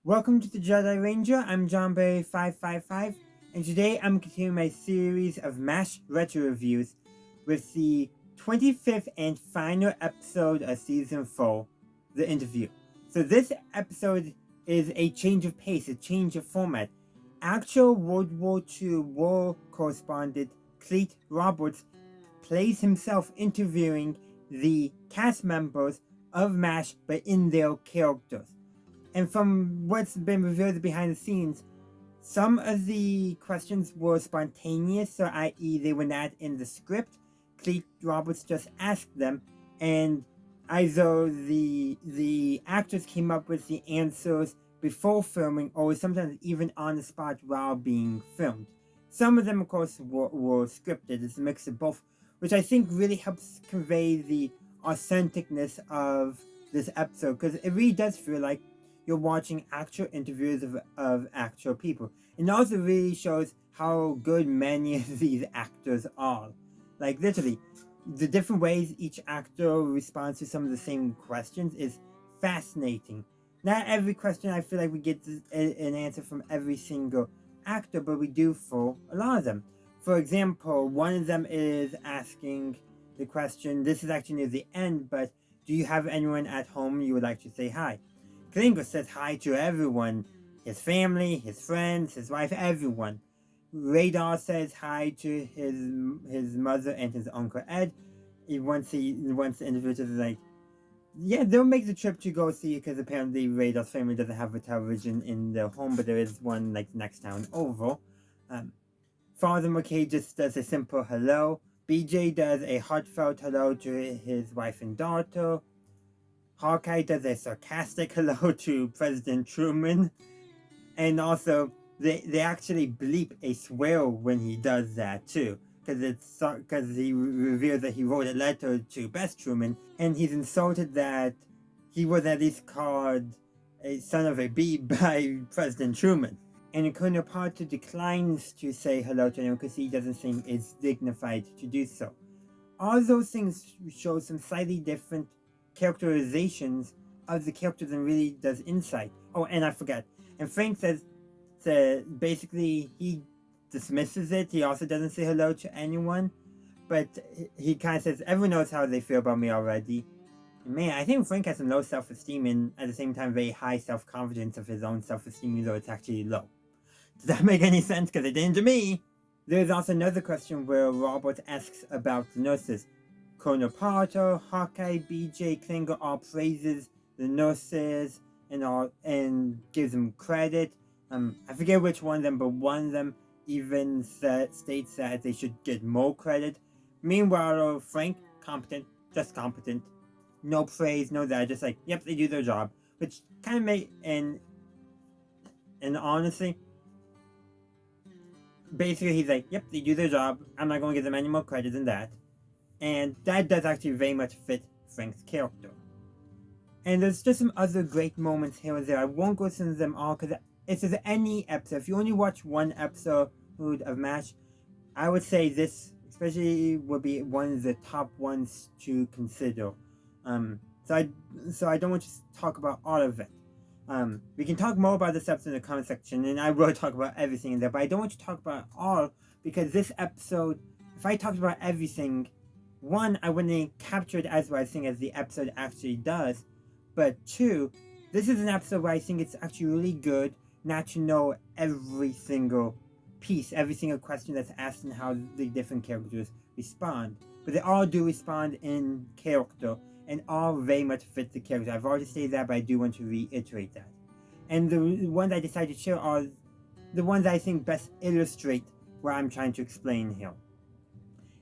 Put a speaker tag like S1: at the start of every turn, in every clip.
S1: Welcome to the Jedi Ranger. I'm John Berry 555, and today I'm continuing my series of MASH retro reviews with the 25th and final episode of season 4, The Interview. So this episode is a change of pace, a change of format. Actual World War II war correspondent Cleet Roberts plays himself interviewing the cast members of MASH, but in their characters. And from what's been revealed behind the scenes, some of the questions were spontaneous, so i.e. they were not in the script. Cleet Roberts just asked them, and either the actors came up with the answers before filming, or sometimes even on the spot while being filmed. Some of them, of course, were scripted. It's a mix of both, which I think really helps convey the authenticness of this episode, because it really does feel like you're watching actual interviews of actual people. And it also really shows how good many of these actors are. Like, literally, the different ways each actor responds to some of the same questions is fascinating. Not every question I feel like we get an answer from every single actor, but we do for a lot of them. For example, one of them is asking the question, this is actually near the end, but do you have anyone at home you would like to say hi? Klingo says hi to everyone, his family, his friends, his wife, everyone. Radar says hi to his mother and his uncle Ed. Once the individual is like, yeah, they'll make the trip to go see it because apparently Radar's family doesn't have a television in their home, but there is one like next town over. Father McKay just does a simple hello. BJ does a heartfelt hello to his wife and daughter. Hawkeye does a sarcastic hello to President Truman. And they actually bleep a swear when he does that too, because he reveals that he wrote a letter to Best Truman, and he's insulted that he was at least called a son of a bee by President Truman. And Colonel Parker declines to say hello to him because he doesn't think it's dignified to do so. All those things show some slightly different characterizations of the characters and really does insight. Oh, and I forgot. And Frank says basically he dismisses it. He also doesn't say hello to anyone, but he kind of says everyone knows how they feel about me already. Man, I think Frank has some low self-esteem and at the same time very high self-confidence of his own self-esteem, even though it's actually low. Does that make any sense? Because it didn't to me. There's also another question where Robert asks about the nurses. Colonel Parker, Hawkeye, BJ, Klinger all praises the nurses and gives them credit. I forget which one of them, but one of them even states that they should get more credit. Meanwhile, Frank, competent, just competent. No praise, no that, just like, yep, they do their job. Which kind of made, and honestly, basically he's like, yep, they do their job. I'm not going to give them any more credit than that. And that does actually very much fit Frank's character. And there's just some other great moments here and there. I won't go through them all because if there's any episode, if you only watch one episode of MASH, I would say this especially would be one of the top ones to consider. So I don't want to talk about all of it. We can talk more about this episode in the comment section, and I will talk about everything in there, but I don't want to talk about it all because this episode, if I talked about everything, one, I wouldn't capture it as well I think as the episode actually does, but two, this is an episode where I think it's actually really good not to know every single piece, every single question that's asked and how the different characters respond. But they all do respond in character and all very much fit the character. I've already stated that, but I do want to reiterate that. And the ones I decided to share are the ones I think best illustrate what I'm trying to explain here.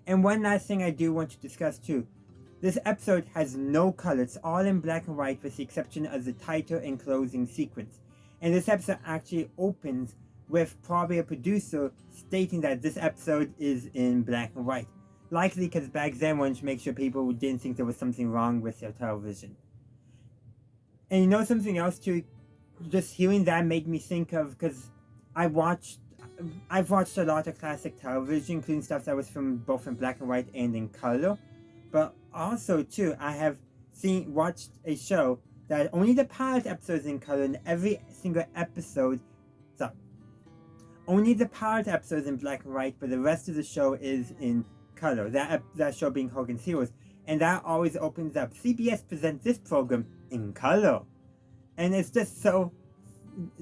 S1: And one last thing I do want to discuss too. This episode has no color. It's all in black and white with the exception of the title and closing sequence. And this episode actually opens with probably a producer stating that this episode is in black and white. Likely because back then wanted to make sure people didn't think there was something wrong with their television. And you know something else too? Just hearing that made me think of, because I've watched a lot of classic television, including stuff that was from both in black and white and in color. But also too, I have watched a show that only the pilot episode is in color, and every single episode, only the pilot episode is in black and white, but the rest of the show is in color. That show being Hogan Heroes, and that always opens up. CBS presents this program in color, and it's just so,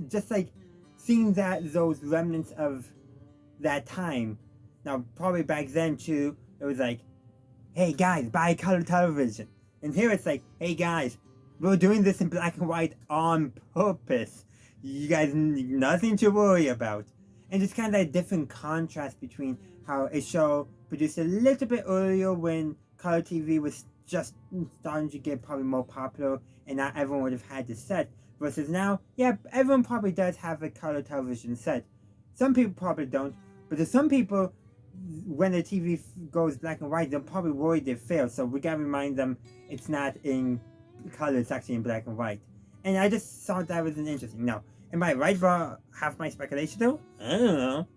S1: just like seeing those remnants of that time. Now, probably back then too, it was like, hey guys, buy color television. And here it's like, hey guys, we're doing this in black and white on purpose. You guys nothing to worry about. And just kind of that different contrast between how a show produced a little bit earlier when color TV was just starting to get probably more popular and not everyone would have had the set, versus now, yeah, everyone probably does have a color television set. Some people probably don't, but there's some people, when the TV goes black and white, they're probably worried they fail, so we gotta remind them it's not in color, it's actually in black and white. And I just thought that was an interesting. Now, am I right about half my speculation though? I don't know.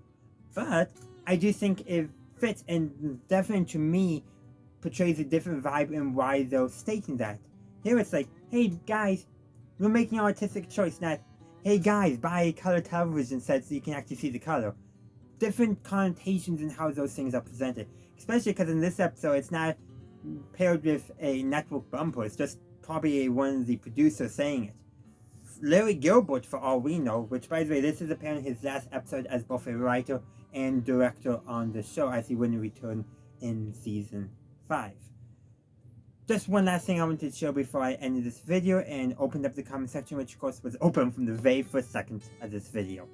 S1: But I do think it fits, and definitely to me portrays a different vibe in why they're stating that. Here it's like, hey guys, we're making an artistic choice, not, hey guys, buy a color television set so you can actually see the color. Different connotations in how those things are presented. Especially because in this episode, it's not paired with a network bumper. It's just probably one of the producers saying it. Larry Gelbart, for all we know, which by the way, this is apparently his last episode as both a writer and director on the show, as he wouldn't return in season 5. Just one last thing I wanted to show before I ended this video and opened up the comment section, which of course was open from the very first second of this video.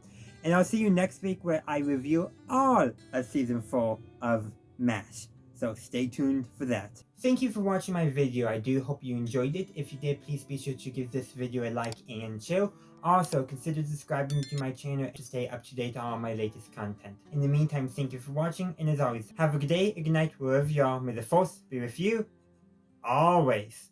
S1: And I'll see you next week where I review all of season 4 of MASH. So stay tuned for that. Thank you for watching my video. I do hope you enjoyed it. If you did, please be sure to give this video a like and share. Also, consider subscribing to my channel to stay up to date on all my latest content. In the meantime, thank you for watching, and as always, have a good day, a good night, wherever you are. May the force be with you always.